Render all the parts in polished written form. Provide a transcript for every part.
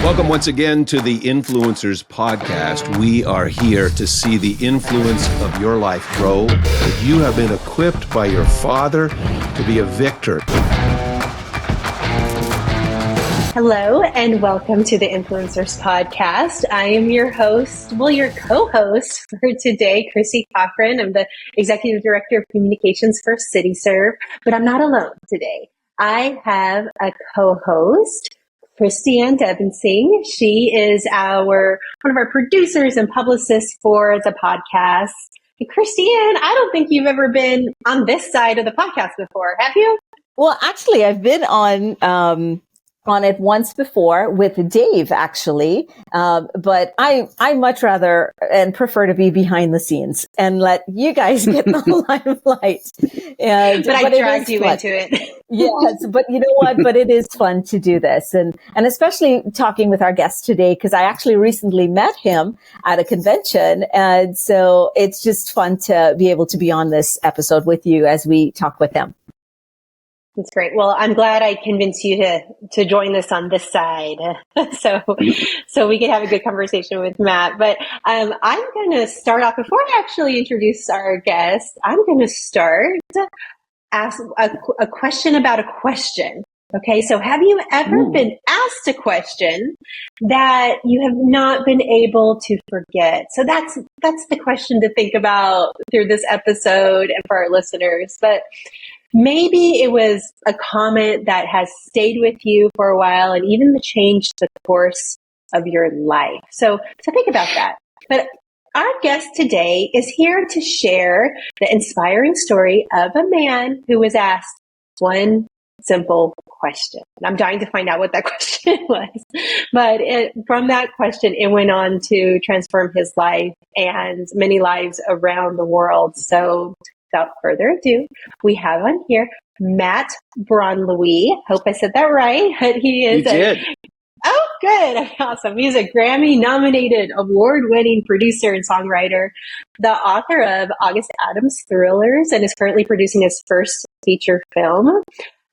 Welcome once again to the Influencers Podcast. We are here to see the influence of your life grow, that you have been equipped by your Father to be a victor. Hello, and welcome to the Influencers Podcast. I am your host, your co-host for today, Chrissy Cochran. I'm the Executive Director of Communications for CityServe, but I'm not alone today. I have a co-host, Christiane Devonsing. She is one of our producers and publicists for the podcast. And Christiane, I don't think you've ever been on this side of the podcast before, have you? Well, actually, I've been on it once before with Dave, actually. But I much rather and prefer to be behind the scenes and let you guys get the limelight. But I dragged you into it. Yes, but you know what? But it is fun to do this. And especially talking with our guest today, because I actually recently met him at a convention. And so it's just fun to be able to be on this episode with you as we talk with him. That's great. Well, I'm glad I convinced you to join us on this side, so we can have a good conversation with Matt. But I'm going to start off before I actually introduce our guest. I'm going to ask a question about a question. Okay, so have you ever been asked a question that you have not been able to forget? So that's the question to think about through this episode and for our listeners. But maybe it was a comment that has stayed with you for a while and even changed the course of your life. So think about that. But our guest today is here to share the inspiring story of a man who was asked one simple question. And I'm dying to find out what that question was. But from that question, it went on to transform his life and many lives around the world. So without further ado, we have on here Matt Bronlouis. Hope I said that right. But he is Oh, good. Awesome. He's a Grammy-nominated, award-winning producer and songwriter, the author of August Adams Thrillers, and is currently producing his first feature film.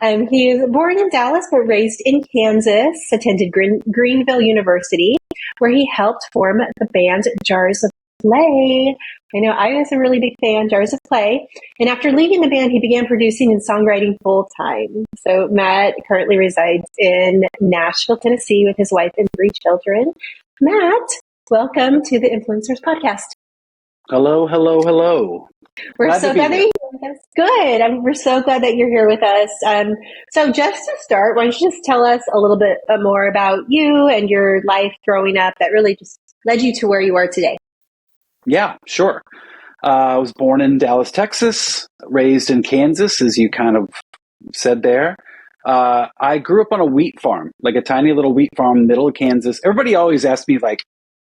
He is born in Dallas, but raised in Kansas, attended Greenville University, where he helped form the band Jars of Clay. I know I was a really big fan, Jars of Clay. And after leaving the band, he began producing and songwriting full time. So Matt currently resides in Nashville, Tennessee with his wife and 3 children. Matt, welcome to the Influencers Podcast. Hello, hello, hello. We're so glad that you're here with us. Good. We're so glad that you're here with us. So just to start, why don't you just tell us a little bit more about you and your life growing up that really just led you to where you are today? Yeah, sure. I was born in Dallas, Texas, raised in Kansas, as you kind of said there. I grew up on a wheat farm, like a tiny little wheat farm, middle of Kansas. Everybody always asks me, like,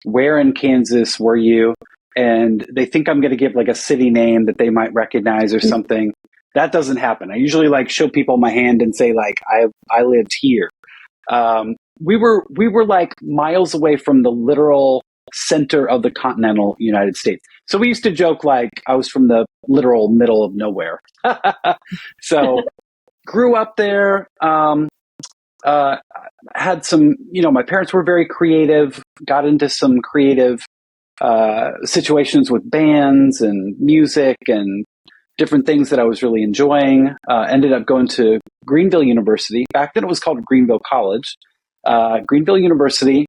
where in Kansas were you? And they think I'm going to give like a city name that they might recognize or something. That doesn't happen. I usually like show people my hand and say, like, I lived here. We were like miles away from the literal center of the continental United States. So we used to joke like I was from the literal middle of nowhere. So grew up there, had some, my parents were very creative, got into some creative situations with bands and music and different things that I was really enjoying. Ended up going to Greenville University. Back then it was called Greenville College. Greenville University.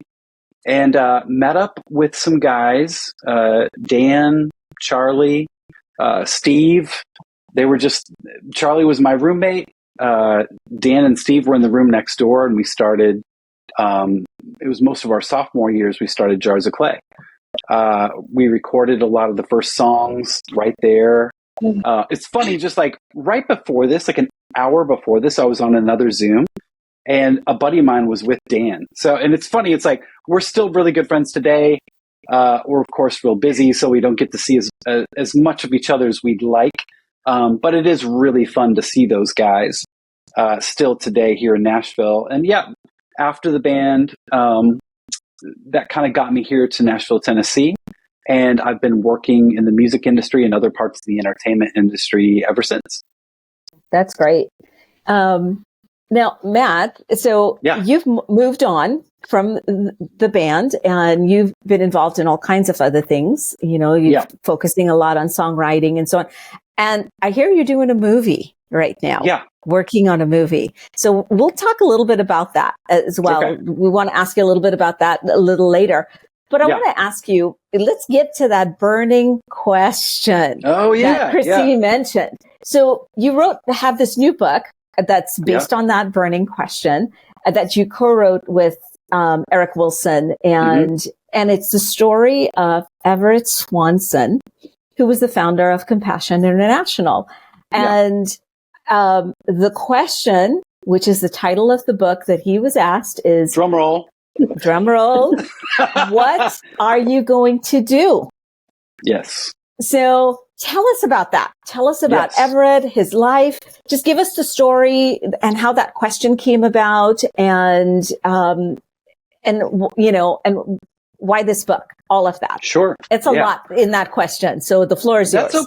And met up with some guys, Dan, Charlie, Steve. Charlie was my roommate. Dan and Steve were in the room next door, and we started, it was most of our sophomore years, we started Jars of Clay. We recorded a lot of the first songs right there. It's funny, just like right before this, like an hour before this, I was on another Zoom. And a buddy of mine was with Dan. And it's funny, it's like, we're still really good friends today. We're of course real busy, so we don't get to see as much of each other as we'd like. But it is really fun to see those guys still today here in Nashville. And yeah, after the band, that kind of got me here to Nashville, Tennessee. And I've been working in the music industry and other parts of the entertainment industry ever since. That's great. Now, Matt, so Yeah. you've moved on from the band and you've been involved in all kinds of other things. You're focusing a lot on songwriting and so on. And I hear you're doing a movie right now. Yeah. Working on a movie. So we'll talk a little bit about that as well. Okay. We want to ask you a little bit about that a little later. But I want to ask you, let's get to that burning question that Christine mentioned. So you have this new book that's based on that burning question that you co-wrote with Eric Wilson. And it's the story of Everett Swanson, who was the founder of Compassion International. And the question, which is the title of the book that he was asked, is drum roll. What are you going to do? Yes. So tell us about that. Tell us about Everett, his life. Just give us the story and how that question came about, and why this book. All of that. Sure. It's a lot in that question. So the floor is yours. That's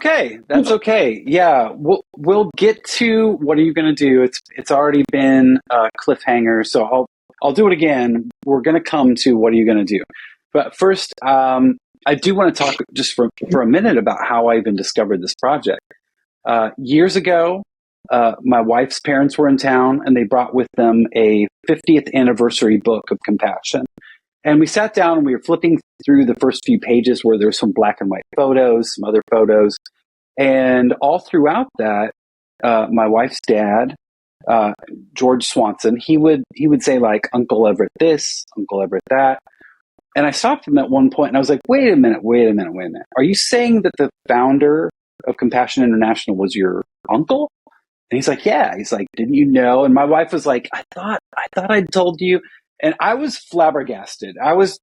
okay. Yeah. We'll get to what are you going to do? It's already been a cliffhanger, so I'll do it again. We're going to come to what are you going to do? But first, I do want to talk just for a minute about how I even discovered this project. Years ago, my wife's parents were in town and they brought with them a 50th anniversary book of Compassion. And we sat down and we were flipping through the first few pages where there were some black and white photos, some other photos. And all throughout that, my wife's dad, George Swanson, he would say like, Uncle Everett this, Uncle Everett that. And I stopped him at one point and I was like, wait a minute. Are you saying that the founder of Compassion International was your uncle? And he's like, yeah. He's like, didn't you know? And my wife was like, I thought I'd told you. And I was flabbergasted. I was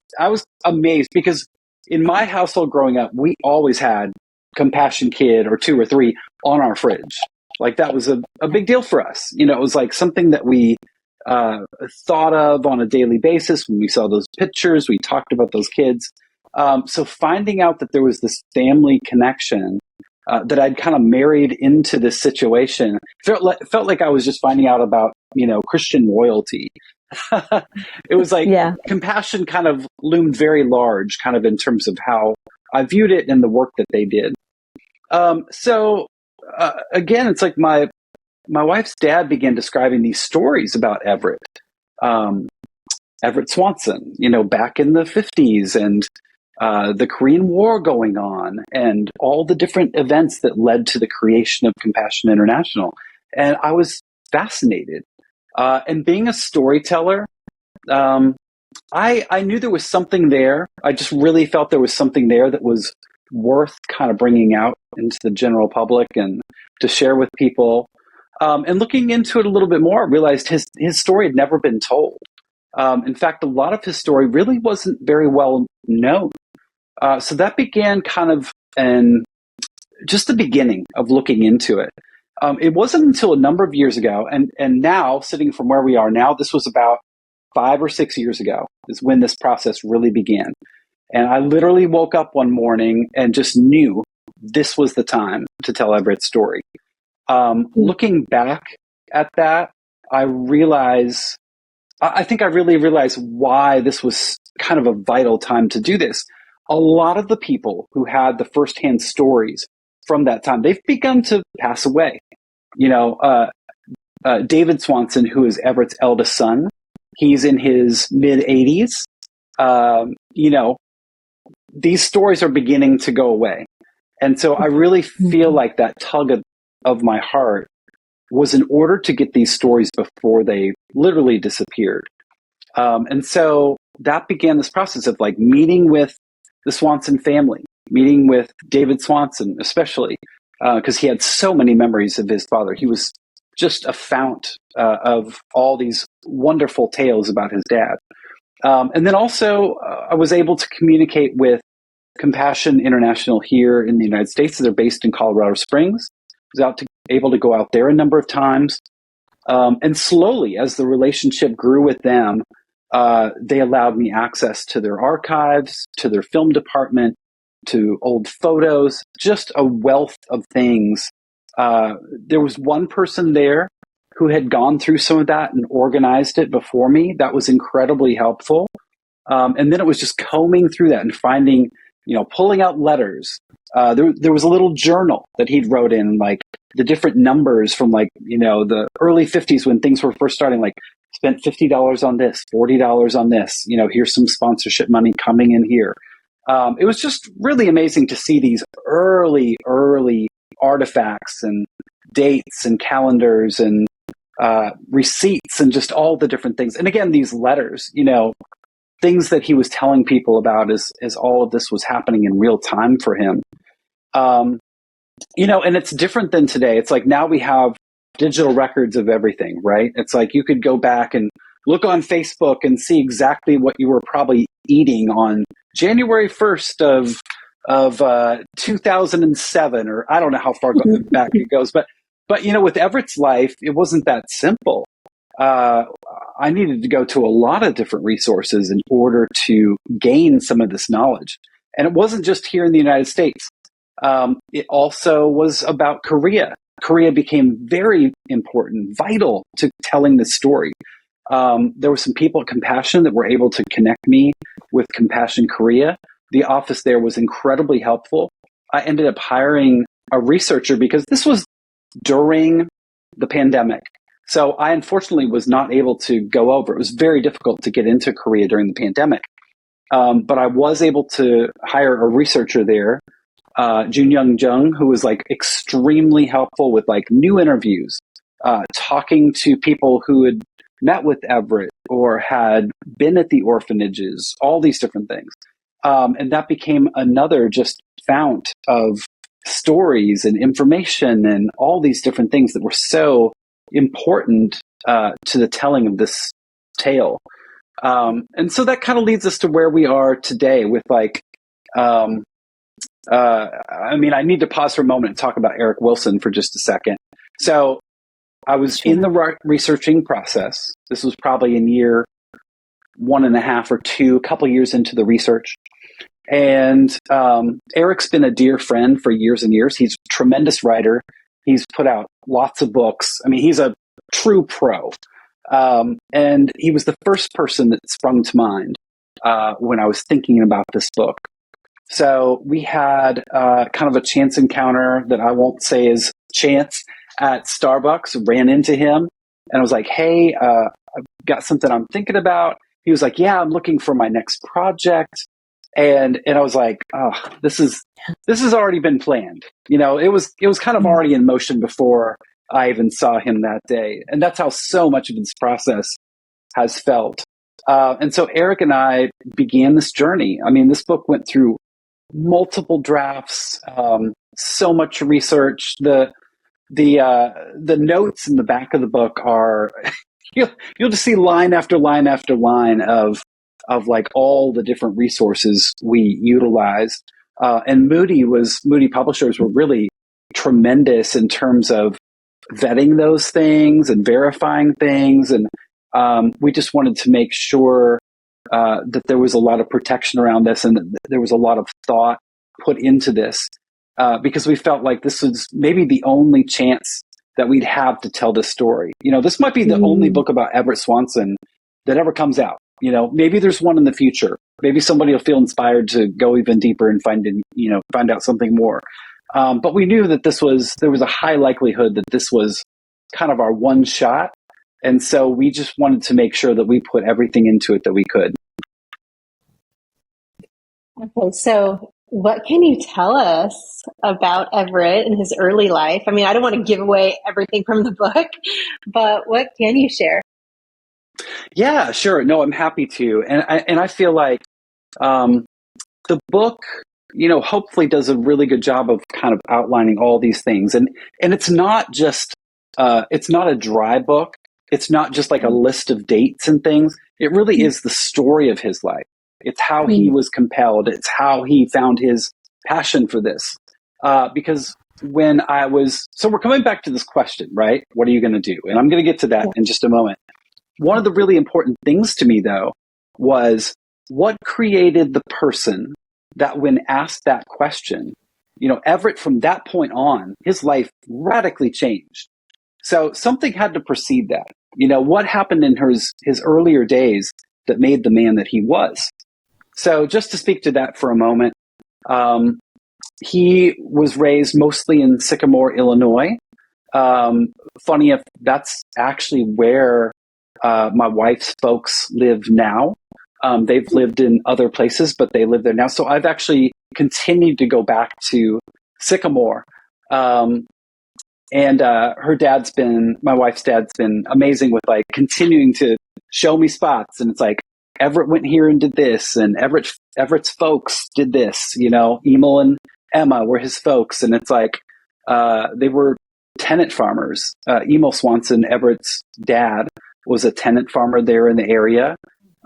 amazed because in my household growing up, we always had Compassion Kid or 2 or 3 on our fridge. Like that was a big deal for us. It was like something that we thought of on a daily basis. When we saw those pictures, we talked about those kids. So finding out that there was this family connection that I'd kind of married into this situation felt like I was just finding out about, Christian royalty. It was like Compassion kind of loomed very large, kind of in terms of how I viewed it and the work that they did. Again, it's like my wife's dad began describing these stories about Everett Swanson, back in the 50s and the Korean War going on and all the different events that led to the creation of Compassion International. And I was fascinated. And being a storyteller, I knew there was something there. I just really felt there was something there that was worth kind of bringing out into the general public and to share with people. And looking into it a little bit more, I realized his story had never been told. In fact, a lot of his story really wasn't very well known. So that began kind of just the beginning of looking into it. It wasn't until a number of years ago, and now, sitting from where we are now, this was about 5 or 6 years ago, is when this process really began. And I literally woke up one morning and just knew this was the time to tell Everett's story. Looking back at that, I think I really realized why this was kind of a vital time to do this. A lot of the people who had the firsthand stories from that time, they've begun to pass away. David Swanson, who is Everett's eldest son, he's in his mid-80s. These stories are beginning to go away. And so I really feel like that tug of my heart was in order to get these stories before they literally disappeared. And so that began this process of like meeting with the Swanson family, meeting with David Swanson, especially because he had so many memories of his father. He was just a fount of all these wonderful tales about his dad. And then also I was able to communicate with Compassion International here in the United States. They're based in Colorado Springs. I was able to go out there a number of times. And slowly, as the relationship grew with them, they allowed me access to their archives, to their film department, to old photos, just a wealth of things. There was one person there who had gone through some of that and organized it before me. That was incredibly helpful. And then it was just combing through that and finding, pulling out letters. There was a little journal that he'd wrote in, like the different numbers from the early 50s when things were first starting, like spent $50 on this, $40 on this, here's some sponsorship money coming in here. It was just really amazing to see these early artifacts and dates and calendars and receipts and just all the different things. And again, these letters, things that he was telling people about as all of this was happening in real time for him. And it's different than today. It's like now we have digital records of everything, right? It's like you could go back and look on Facebook and see exactly what you were probably eating on January 1st of 2007, or I don't know how far back it goes, but with Everett's life, it wasn't that simple. I needed to go to a lot of different resources in order to gain some of this knowledge. And it wasn't just here in the United States. It also was about Korea. Korea became very important, vital to telling the story. There were some people at Compassion that were able to connect me with Compassion Korea. The office there was incredibly helpful. I ended up hiring a researcher because this was during the pandemic. So I unfortunately was not able to go over. It was very difficult to get into Korea during the pandemic. But I was able to hire a researcher there, Jun Young Jung, who was like extremely helpful with like new interviews, talking to people who had met with Everett or had been at the orphanages, all these different things. And that became another just fount of stories and information and all these different things that were so important to the telling of this tale. And so that kind of leads us to where we are today with I need to pause for a moment and talk about Eric Wilson for just a second. So I was in the researching process. This was probably in year 1.5 or 2, a couple of years into the research. And Eric's been a dear friend for years and years. He's a tremendous writer. He's put out lots of books. I mean, he's a true pro. And he was the first person that sprung to mind when I was thinking about this book. So we had kind of a chance encounter that I won't say is chance at Starbucks, ran into him, and I was like, hey, I've got something I'm thinking about. He was like, yeah, I'm looking for my next project. And I was like, oh, this has already been planned. It was kind of already in motion before I even saw him that day. And that's how so much of this process has felt. And so Eric and I began this journey. I mean, this book went through multiple drafts, so much research. The notes in the back of the book are you'll just see line after line after line of like all the different resources we utilized. And Moody Publishers were really tremendous in terms of vetting those things and verifying things. And we just wanted to make sure that there was a lot of protection around this and that there was a lot of thought put into this because we felt like this was maybe the only chance that we'd have to tell this story. This might be the only book about Everett Swanson that ever comes out. Maybe there's one in the future. Maybe somebody will feel inspired to go even deeper and find out something more. But we knew that there was a high likelihood that this was kind of our one shot. And so we just wanted to make sure that we put everything into it that we could. Okay, so what can you tell us about Everett and his early life? I mean, I don't want to give away everything from the book, but what can you share? Yeah, sure. No, I'm happy to. And I feel like the book, hopefully does a really good job of kind of outlining all these things. And it's not just, it's not a dry book. It's not just like a list of dates and things. It really is the story of his life. It's how he was compelled. It's how he found his passion for this. Because so we're coming back to this question, right? What are you going to do? And I'm going to get to that in just a moment. One of the really important things to me, though, was what created the person that when asked that question, Everett, from that point on, his life radically changed. So something had to precede that. What happened in his earlier days that made the man that he was? So just to speak to that for a moment, he was raised mostly in Sycamore, Illinois. Funny if that's actually where my wife's folks live now. They've lived in other places, but they live there now. So I've actually continued to go back to Sycamore. And my wife's dad's been amazing with like continuing to show me spots. And it's like, Everett went here and did this, and Everett's folks did this, Emil and Emma were his folks. And it's like, they were tenant farmers. Emil Swanson, Everett's dad, was a tenant farmer there in the area.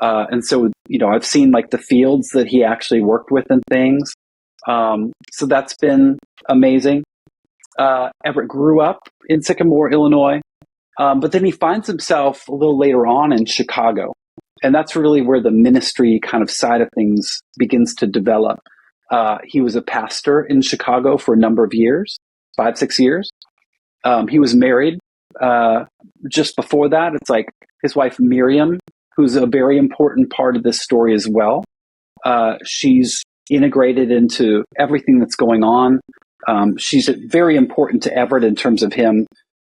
And so, I've seen like the fields that he actually worked with and things. So that's been amazing. Everett grew up in Sycamore, Illinois, but then he finds himself a little later on in Chicago. And that's really where the ministry kind of side of things begins to develop. He was a pastor in Chicago for a number of years, 5-6 years. He was married. Just before that, it's like his wife, Miriam, who's a very important part of this story as well. She's integrated into everything that's going on. She's very important to Everett in terms of him.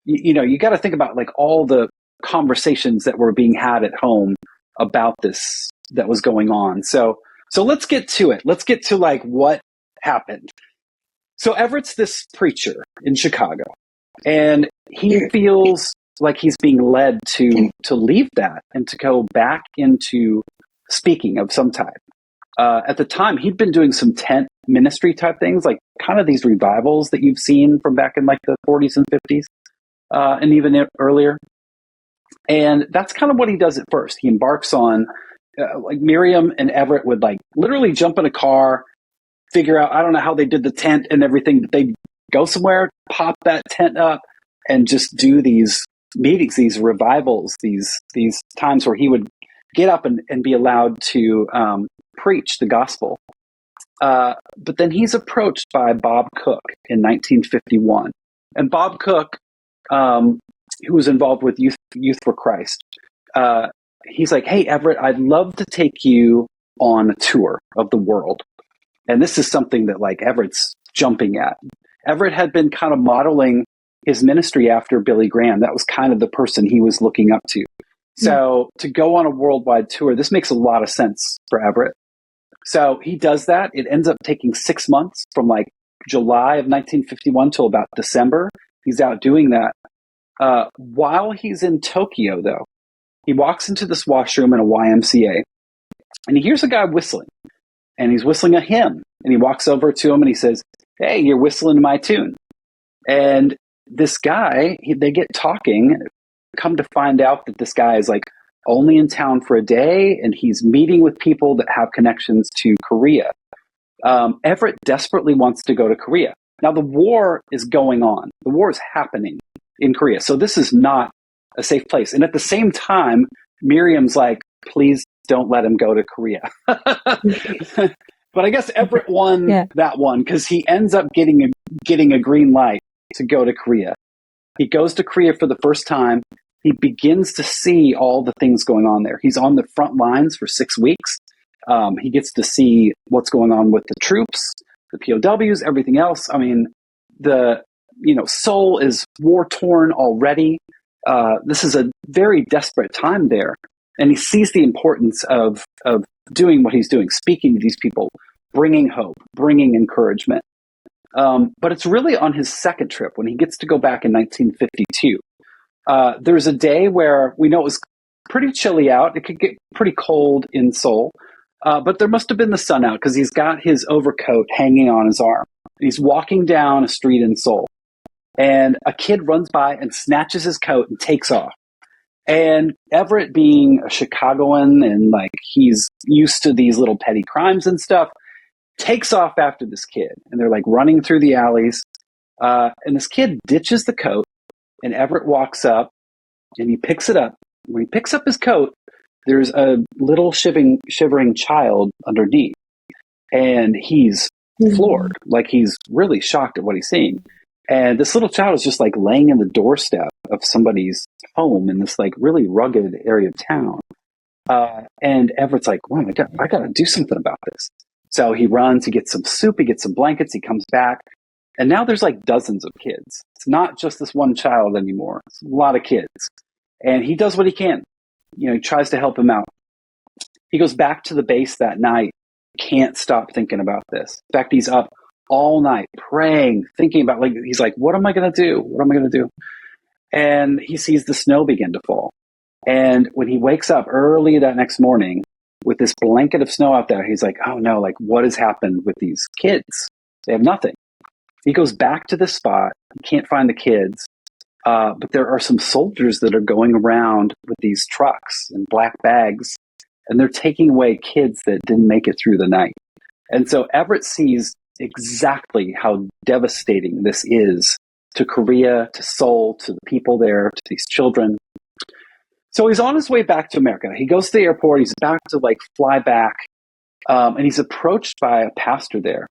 You got to think about like all the conversations that were being had at home about this that was going on. So let's get to it. Let's get to like what happened. So Everett's this preacher in Chicago, and he feels like he's being led to leave that and to go back into speaking of some type. At the time, he'd been doing some tent ministry type things, like kind of these revivals that you've seen from back in like the 40s and 50s, and even earlier. And that's kind of what he does at first. He embarks on, like Miriam and Everett would like literally jump in a car, figure out, I don't know how they did the tent and everything, but they'd go somewhere, pop that tent up, and just do these meetings, these revivals, these times where he would get up and be allowed to preach the gospel. But then he's approached by Bob Cook in 1951. And Bob Cook, who was involved with Youth for Christ, he's like, hey, Everett, I'd love to take you on a tour of the world. And this is something that like Everett's jumping at. Everett had been kind of modeling his ministry after Billy Graham. That was kind of the person he was looking up to. So to go on a worldwide tour, this makes a lot of sense for Everett. So he does that. It ends up taking 6 months from like July of 1951 till about December. He's out doing that. While he's in Tokyo, though, he walks into this washroom in a YMCA, and he hears a guy whistling, and he's whistling a hymn. And he walks over to him and he says, hey, you're whistling my tune. And this guy, they get talking, come to find out that this guy is like only in town for a day, and he's meeting with people that have connections to Korea. Everett desperately wants to go to Korea. Now, the war is going on. The war is happening in Korea. So this is not a safe place. And at the same time, Miriam's like, please don't let him go to Korea. But I guess Everett won that one because he ends up getting a green light to go to Korea. He goes to Korea for the first time. He begins to see all the things going on there. He's on the front lines for 6 weeks. He gets to see what's going on with the troops, the POWs, everything else. I mean, Seoul is war-torn already. This is a very desperate time there. And he sees the importance of doing what he's doing, speaking to these people, bringing hope, bringing encouragement. But it's really on his second trip when he gets to go back in 1952. There's a day where we know it was pretty chilly out. It could get pretty cold in Seoul. But there must have been the sun out because he's got his overcoat hanging on his arm. He's walking down a street in Seoul. And a kid runs by and snatches his coat and takes off. And Everett, being a Chicagoan and like he's used to these little petty crimes and stuff, takes off after this kid. And they're like running through the alleys. And this kid ditches the coat, and Everett walks up and he picks it up. When he picks up his coat, there's a little shivering child underneath. And he's floored, like he's really shocked at what he's seeing. And this little child is just like laying in the doorstep of somebody's home in this like really rugged area of town. And Everett's like, wow, I got to do something about this. So he runs, he gets some soup, he gets some blankets, he comes back. And now there's like dozens of kids. It's not just this one child anymore. It's a lot of kids. And he does what he can. He tries to help him out. He goes back to the base that night, can't stop thinking about this. In fact, he's up all night praying, thinking about, like, he's like, what am I going to do? What am I going to do? And he sees the snow begin to fall. And when he wakes up early that next morning with this blanket of snow out there, he's like, oh no, like, what has happened with these kids? They have nothing. He goes back to the spot. He can't find the kids. But there are some soldiers that are going around with these trucks and black bags, and they're taking away kids that didn't make it through the night. And so Everett sees exactly how devastating this is to Korea, to Seoul, to the people there, to these children. So he's on his way back to America. He goes to the airport. He's about to like fly back. And he's approached by a pastor there.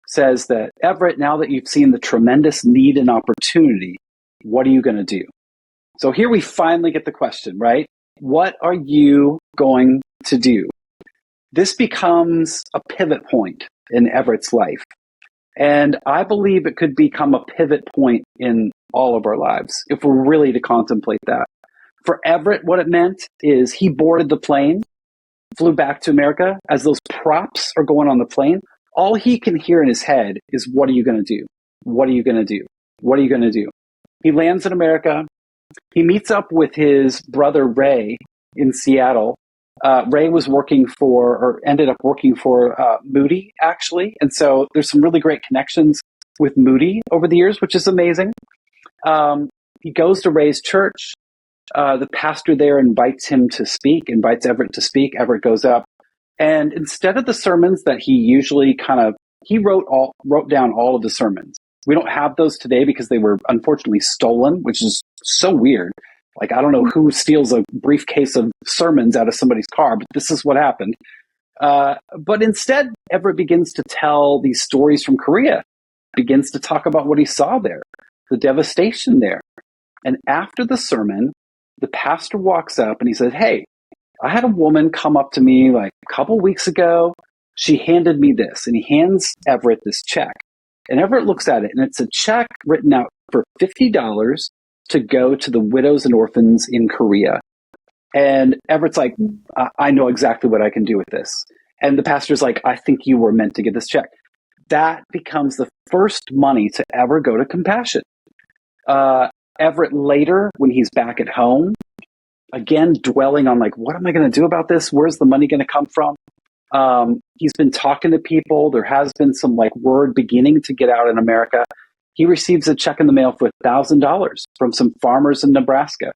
Says that, Everett, now that you've seen the tremendous need and opportunity, what are you going to do? So here we finally get the question, right? What are you going to do? This becomes a pivot point in Everett's life. And I believe it could become a pivot point in all of our lives if we're really to contemplate that. For Everett, what it meant is he boarded the plane, flew back to America. As those props are going on the plane, all he can hear in his head is, what are you going to do? What are you going to do? What are you going to do? He lands in America. He meets up with his brother, Ray, in Seattle. Ray was ended up working for Moody, actually. And so there's some really great connections with Moody over the years, which is amazing. He goes to Ray's church. The pastor there invites Everett to speak. Everett goes up. And instead of the sermons that he usually he wrote down all of the sermons. We don't have those today because they were unfortunately stolen, which is so weird. Like, I don't know who steals a briefcase of sermons out of somebody's car, but this is what happened. But instead, Everett begins to tell these stories from Korea, begins to talk about what he saw there, the devastation there. And after the sermon, the pastor walks up and he says, hey, I had a woman come up to me like a couple weeks ago. She handed me this, and he hands Everett this check. And Everett looks at it, and it's a check written out for $50 to go to the widows and orphans in Korea. And Everett's like, I know exactly what I can do with this. And the pastor's like, I think you were meant to get this check. That becomes the first money to ever go to Compassion. Everett later, when he's back at home, again, dwelling on like, what am I going to do about this? Where's the money going to come from? He's been talking to people. There has been some like word beginning to get out in America. He receives a check in the mail for $1,000 from some farmers in Nebraska.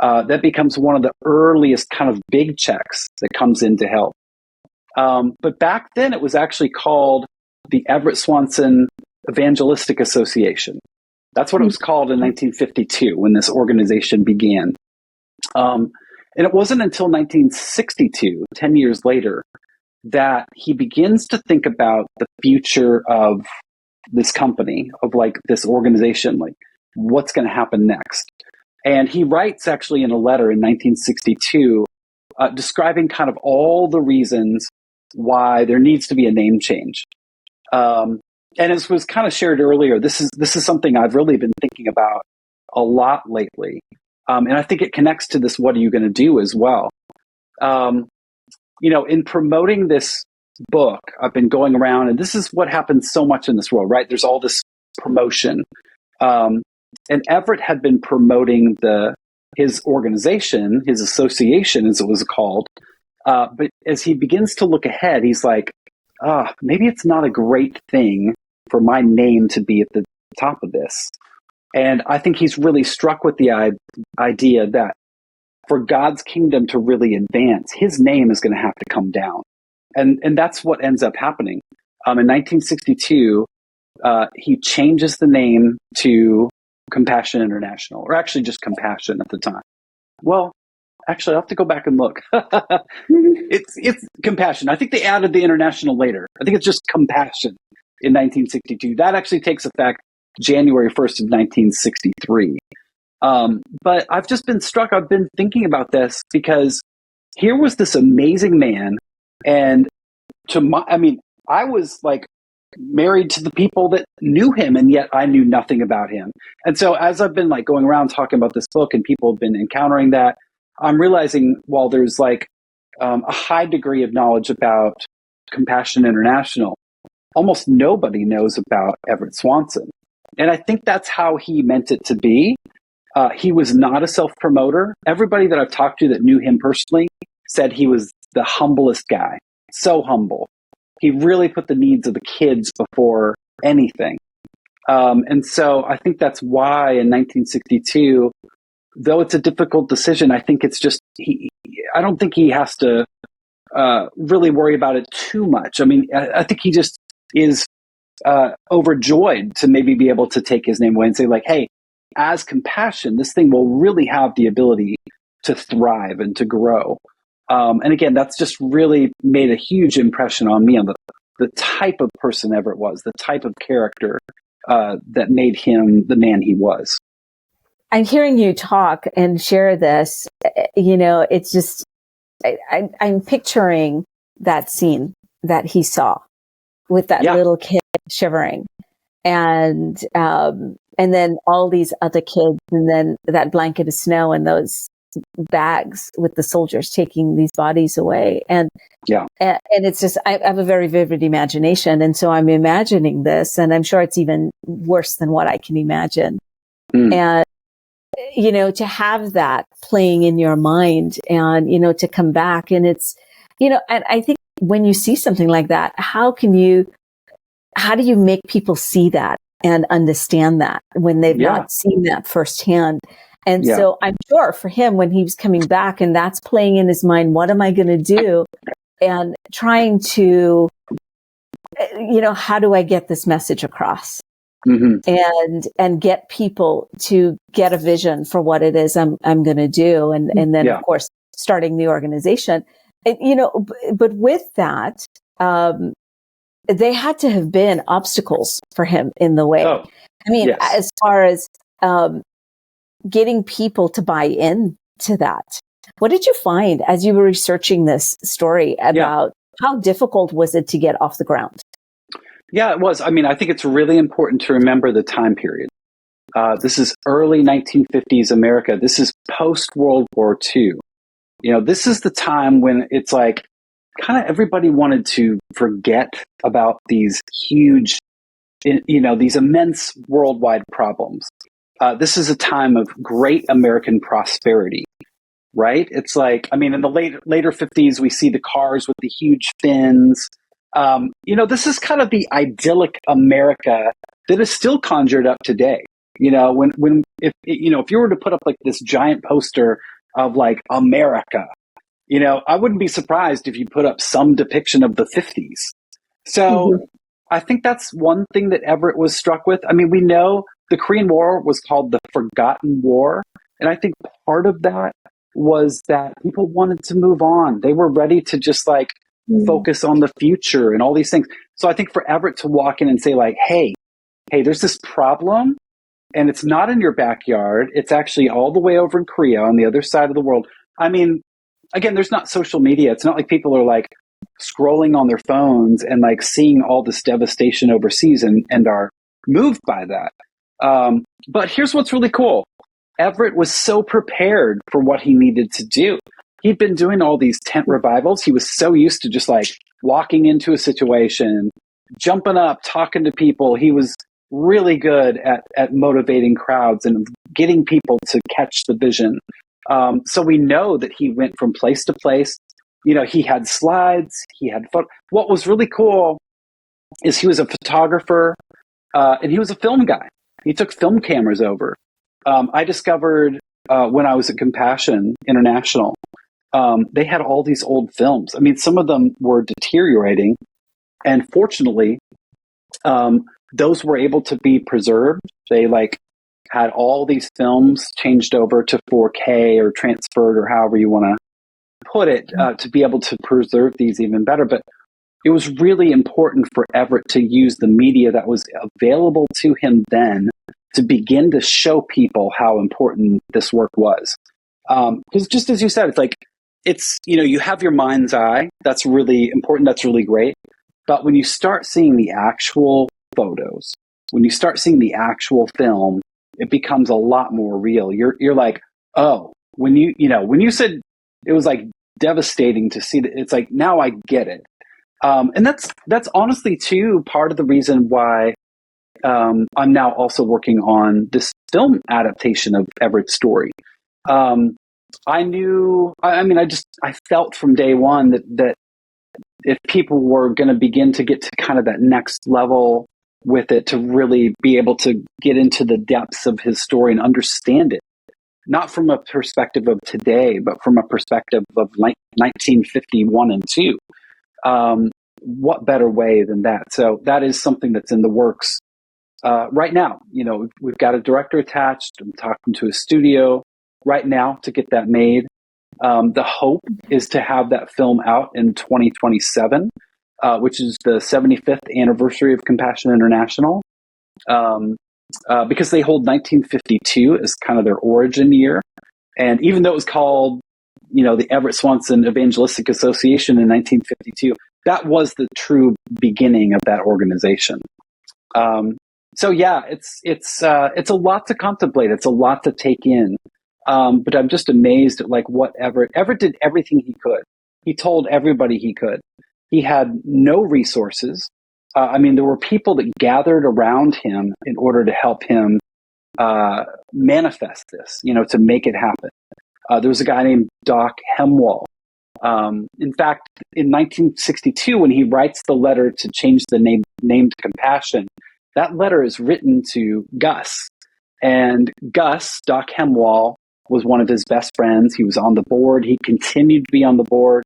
That becomes one of the earliest kind of big checks that comes in to help. But back then it was actually called the Everett Swanson Evangelistic Association. That's what it was called in 1952 when this organization began. And it wasn't until 1962, 10 years later, that he begins to think about the future of this company, of like this organization, like what's going to happen next. And he writes actually in a letter in 1962, describing kind of all the reasons why there needs to be a name change. And as was kind of shared earlier, this is something I've really been thinking about a lot lately. And I think it connects to this, what are you going to do as well? In promoting this book, I've been going around, and this is what happens so much in this world, right? There's all this promotion. And Everett had been promoting his organization, his association, as it was called. But as he begins to look ahead, he's like, maybe it's not a great thing for my name to be at the top of this. And I think he's really struck with the idea that for God's kingdom to really advance, his name is going to have to come down. And that's what ends up happening. In 1962, he changes the name to Compassion International, or actually just Compassion at the time. Well, actually, I'll have to go back and look. It's Compassion. I think they added the international later. I think it's just Compassion in 1962. That actually takes effect January 1st of 1963. But I've just been struck. I've been thinking about this because here was this amazing man. And I was like married to the people that knew him, and yet I knew nothing about him. And so as I've been like going around talking about this book and people have been encountering that, I'm realizing while there's like a high degree of knowledge about Compassion International, almost nobody knows about Everett Swanson. And I think that's how he meant it to be. He was not a self-promoter. Everybody that I've talked to that knew him personally said he was the humblest guy. So humble. He really put the needs of the kids before anything. And so I think that's why in 1962, though it's a difficult decision, I think it's just, I don't think he has to really worry about it too much. I mean, I think he just is overjoyed to maybe be able to take his name away and say like, hey, as Compassion, this thing will really have the ability to thrive and to grow. And again, that's just really made a huge impression on me on the type of person Everett was, the type of character that made him the man he was. I'm hearing you talk and share this, it's just, I'm picturing that scene that he saw with that little kid shivering and then all these other kids and then that blanket of snow and those bags with the soldiers taking these bodies away. And it's just, I have a very vivid imagination. And so I'm imagining this and I'm sure it's even worse than what I can imagine. And, to have that playing in your mind and, to come back and it's, and I think when you see something like that, how do you make people see that and understand that when they've not seen that firsthand? And so I'm sure for him, when he was coming back and that's playing in his mind, what am I going to do? And trying to, how do I get this message across? And get people to get a vision for what it is I'm going to do. And then of course, starting the organization, but with that, they had to have been obstacles for him in the way. As far as, getting people to buy in to that. What did you find as you were researching this story about how difficult was it to get off the ground? Yeah, it was. I mean, I think it's really important to remember the time period. This is early 1950s America. This is post-World War II. This is the time when it's like kind of everybody wanted to forget about these huge, these immense worldwide problems. This is a time of great American prosperity, right? It's like, I mean, in the later 50s, we see the cars with the huge fins. This is kind of the idyllic America that is still conjured up today. If you were to put up like this giant poster of like America, I wouldn't be surprised if you put up some depiction of the 50s. So I think that's one thing that Everett was struck with. I mean, we know the Korean War was called the Forgotten War. And I think part of that was that people wanted to move on. They were ready to just like focus on the future and all these things. So I think for Everett to walk in and say like, hey, there's this problem and it's not in your backyard. It's actually all the way over in Korea on the other side of the world. I mean, again, there's not social media. It's not like people are like scrolling on their phones and like seeing all this devastation overseas and are moved by that. But here's what's really cool. Everett was so prepared for what he needed to do. He'd been doing all these tent revivals. He was so used to just like walking into a situation, jumping up, talking to people. He was really good at motivating crowds and getting people to catch the vision. So we know that he went from place to place. He had slides, he had photos. What was really cool is he was a photographer and he was a film guy. He took film cameras over. I discovered when I was at Compassion International, they had all these old films. I mean, some of them were deteriorating. And fortunately, those were able to be preserved. They had all these films changed over to 4K or transferred or however you want to put it to be able to preserve these even better. But it was really important for Everett to use the media that was available to him then to begin to show people how important this work was. Because just as you said, it's like, you have your mind's eye. That's really important. That's really great. But when you start seeing the actual photos, when you start seeing the actual film, it becomes a lot more real. You're like, oh, when you said it was like devastating to see that, it's like, now I get it. And that's honestly too part of the reason why I'm now also working on this film adaptation of Everett's story. I felt from day one that if people were going to begin to get to kind of that next level with it, to really be able to get into the depths of his story and understand it, not from a perspective of today, but from a perspective of 1951 and 2. What better way than that? So that is something that's in the works right now. We've got a director attached. I'm talking to a studio right now to get that made. The hope is to have that film out in 2027, which is the 75th anniversary of Compassion International, because they hold 1952 as kind of their origin year. And even though it was called, the Everett Swanson Evangelistic Association in 1952, that was the true beginning of that organization. So yeah, it's a lot to contemplate. It's a lot to take in. But I'm just amazed at what Everett did everything he could. He told everybody he could. He had no resources. There were people that gathered around him in order to help him manifest this, to make it happen. There was a guy named Doc Hemwall. In fact, in 1962, when he writes the letter to change the name to Compassion, that letter is written to Gus. And Gus, Doc Hemwall, was one of his best friends. He was on the board. He continued to be on the board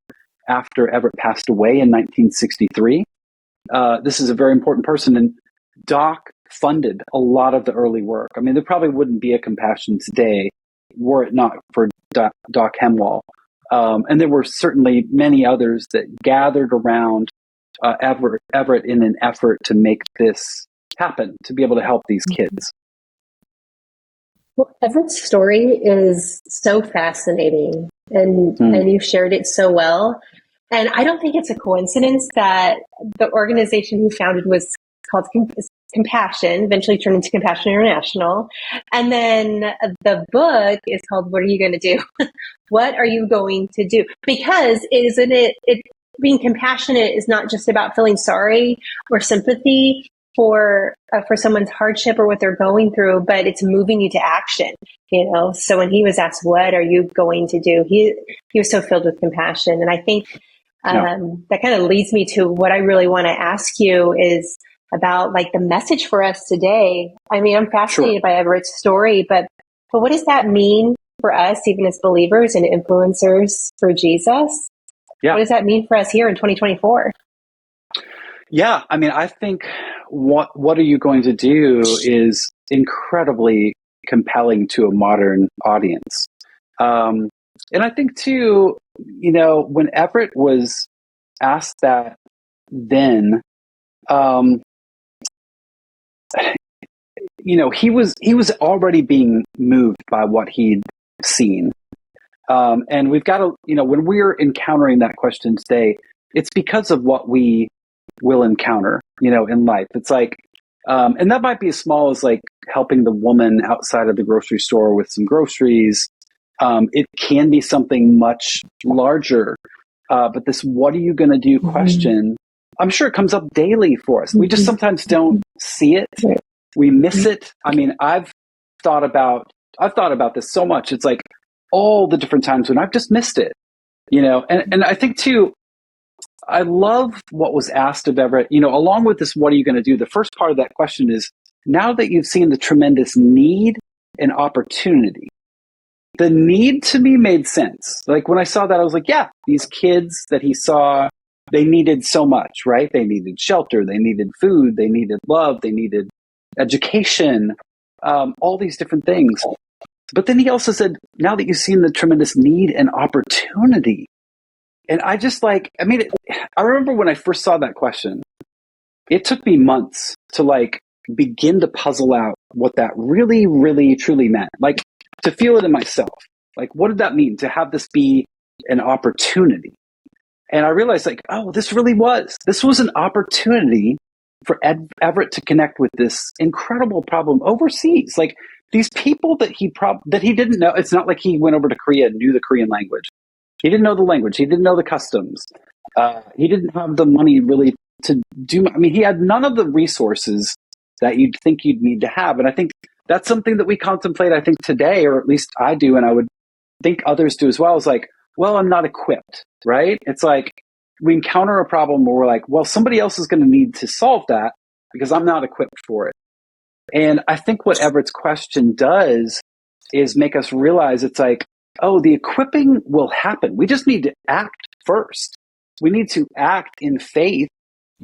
after Everett passed away in 1963. This is a very important person. And Doc funded a lot of the early work. There probably wouldn't be a Compassion today were it not for Doc Hemwall. And there were certainly many others that gathered around Everett in an effort to make this happen, to be able to help these kids. Well, Everett's story is so fascinating, and you shared it so well. And I don't think it's a coincidence that the organization he founded was called Compassion, eventually turned into Compassion International. And then the book is called What Are You Going to Do? What are you going to do? Because being compassionate is not just about feeling sorry or sympathy for someone's hardship or what they're going through, but it's moving you to action, So when he was asked, what are you going to do? He was so filled with compassion. And I think that kind of leads me to what I really want to ask you is about the message for us today. I'm fascinated by Everett's story, but what does that mean for us, even as believers and influencers for Jesus? Yeah. What does that mean for us here in 2024? Yeah, I think what are you going to do is incredibly compelling to a modern audience. And I think too, when Everett was asked that then, he was already being moved by what he'd seen. And we've got to, when we're encountering that question today, it's because of what we will encounter, in life. It's and that might be as small as helping the woman outside of the grocery store with some groceries. It can be something much larger. But this, what are you going to do question, I'm sure it comes up daily for us. We just sometimes don't see it. We miss it. I've thought about this so much. It's all the different times when I've just missed it, and I think too, I love what was asked of Everett, along with this, what are you going to do? The first part of that question is, now that you've seen the tremendous need and opportunity, the need to me made sense. When I saw that, I was yeah, these kids that he saw, they needed so much, right? They needed shelter, they needed food, they needed love, they needed education, all these different things. But then he also said, now that you've seen the tremendous need and opportunity, And I just like, I mean, I remember when I first saw that question, it took me months to like begin to puzzle out what that really, really, truly meant. Like to feel it in myself. Like, what did that mean to have this be an opportunity? And I realized like, oh, this was an opportunity for Everett to connect with this incredible problem overseas. Like these people that he didn't know. It's not like he went over to Korea and knew the Korean language. He didn't know the language. He didn't know the customs. He didn't have the money really to do. I mean, he had none of the resources that you'd think you'd need to have. And I think that's something that we contemplate, I think today, or at least I do. And I would think others do as well, is like, well, I'm not equipped, right? It's like we encounter a problem where we're like, well, somebody else is going to need to solve that because I'm not equipped for it. And I think what Everett's question does is make us realize it's like, oh, the equipping will happen. We just need to act first. We need to act in faith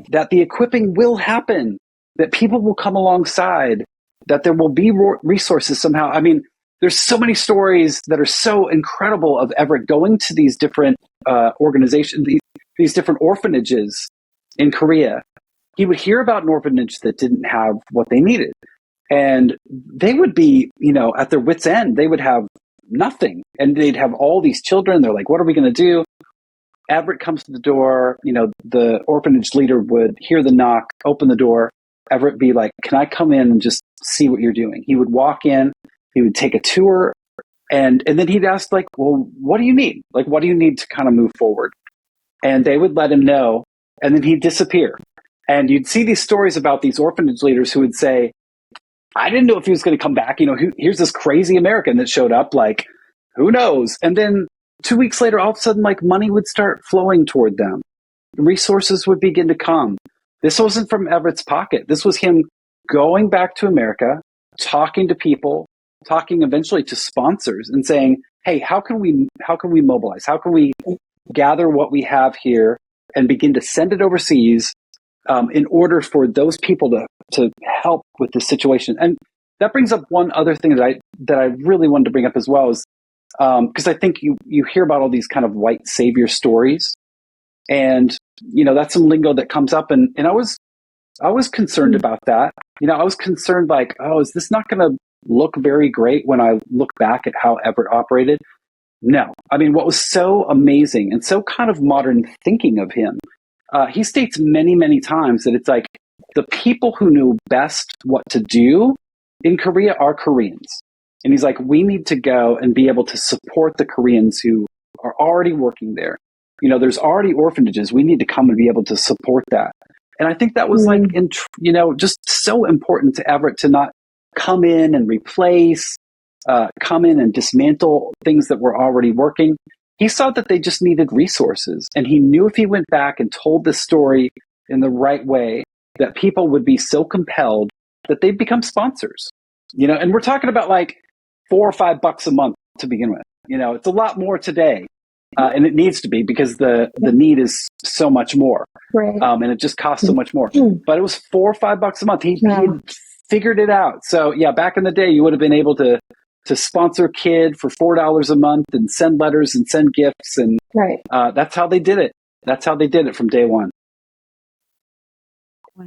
that the equipping will happen, that people will come alongside, that there will be resources somehow. I mean, there's so many stories that are so incredible of Everett going to these different organizations, these different orphanages in Korea. He would hear about an orphanage that didn't have what they needed. And they would be, at their wits' end. They would have nothing. And they'd have all these children. They're like, what are we going to do? Everett comes to the door. The orphanage leader would hear the knock, open the door. Everett be like, can I come in and just see what you're doing? He would walk in. He would take a tour. And then he'd ask, like, well, what do you need? Like, what do you need to kind of move forward? And they would let him know. And then he'd disappear. And you'd see these stories about these orphanage leaders who would say, I didn't know if he was going to come back. Here's this crazy American that showed up, like, who knows? And then 2 weeks later, all of a sudden, like, money would start flowing toward them. Resources would begin to come. This wasn't from Everett's pocket. This was him going back to America, talking to people, talking eventually to sponsors and saying, hey, how can we mobilize? How can we gather what we have here and begin to send it overseas in order for those people to help with this situation? And that brings up one other thing that I really wanted to bring up as well is because I think you hear about all these kind of white savior stories, and that's some lingo that comes up, and I was concerned about that. I was concerned like, oh, is this not going to look very great when I look back at how Everett operated? No. I mean, what was so amazing and so kind of modern thinking of him, he states many, many times that it's like the people who knew best what to do in Korea are Koreans. And he's like, we need to go and be able to support the Koreans who are already working there. There's already orphanages. We need to come and be able to support that. And I think that was like, just so important to Everett to not come in and replace, come in and dismantle things that were already working. He saw that they just needed resources. And he knew if he went back and told this story in the right way, that people would be so compelled that they'd become sponsors. And we're talking about like $4 or $5 a month to begin with. It's a lot more today. And it needs to be because the need is so much more. Right. And it just costs so much more. But it was $4 or $5 a month. He figured it out. So yeah, back in the day, you would have been able to sponsor a kid for $4 a month and send letters and send gifts. And that's how they did it. That's how they did it from day one.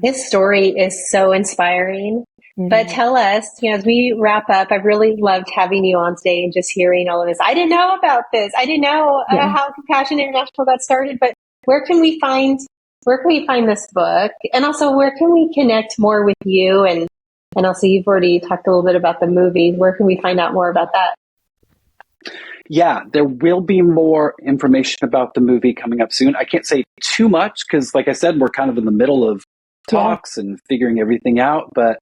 His story is so inspiring. Mm-hmm. But tell us, as we wrap up, I've really loved having you on today and just hearing all of this. I didn't know about this. I didn't know how Compassion International got started, but where can we find this book? And also, where can we connect more with you? And also, you've already talked a little bit about the movie. Where can we find out more about that? Yeah, there will be more information about the movie coming up soon. I can't say too much because, like I said, we're kind of in the middle of talks and figuring everything out. But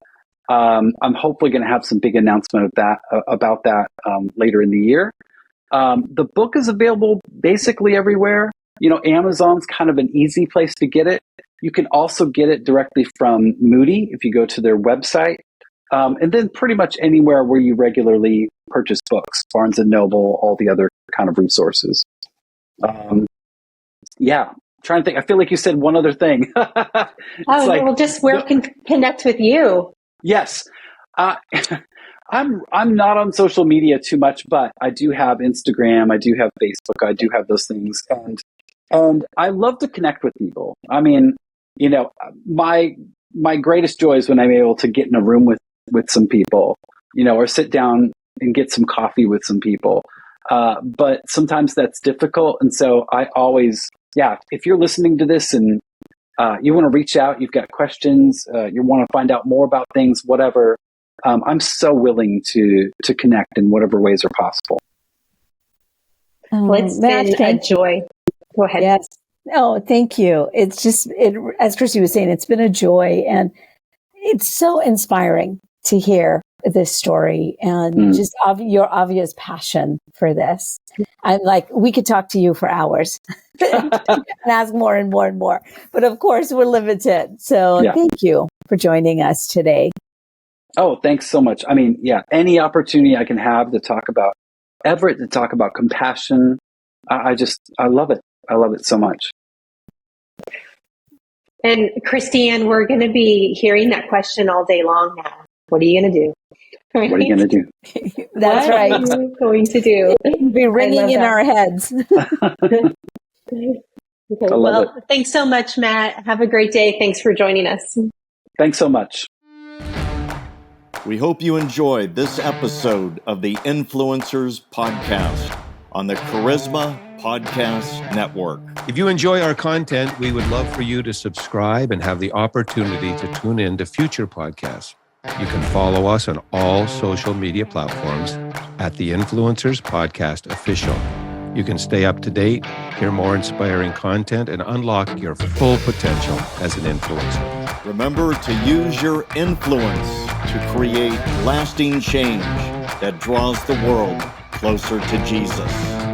I'm hopefully going to have some big announcement about that later in the year. The book is available basically everywhere. Amazon's kind of an easy place to get it. You can also get it directly from Moody if you go to their website. And then pretty much anywhere where you regularly purchase books, Barnes & Noble, all the other kind of resources. Trying to think. I feel like you said one other thing. Just where can connect with you? Yes. I'm not on social media too much, but I do have Instagram. I do have Facebook. I do have those things. And And I love to connect with people. I mean, you know, my greatest joy is when I'm able to get in a room with some people, you know, or sit down and get some coffee with some people. But sometimes that's difficult. And so I always, if you're listening to this and you want to reach out, you've got questions, you want to find out more about things, whatever, I'm so willing to connect in whatever ways are possible. Well, it's been a joy. Go ahead. Yes. Oh, thank you. It's just, as Christy was saying, it's been a joy, and it's so inspiring to hear this story and just your obvious passion for this. I'm like, we could talk to you for hours and ask more and more and more. But of course, we're limited. So thank you for joining us today. Oh, thanks so much. I mean, any opportunity I can have to talk about Everett, to talk about compassion, I love it. I love it so much. And Christiane, we're going to be hearing that question all day long now. What are you going to do? Right? What are you going to do? That's right. What are you going to do? It'll be ringing in our heads. Okay. Well, thanks so much, Matt. Have a great day. Thanks for joining us. Thanks so much. We hope you enjoyed this episode of the Influencers Podcast on the Charisma Podcast Network. If you enjoy our content, we would love for you to subscribe and have the opportunity to tune in to future podcasts. You can follow us on all social media platforms at the Influencers Podcast Official. You can stay up to date, hear more inspiring content, and unlock your full potential as an influencer. Remember to use your influence to create lasting change that draws the world closer to Jesus.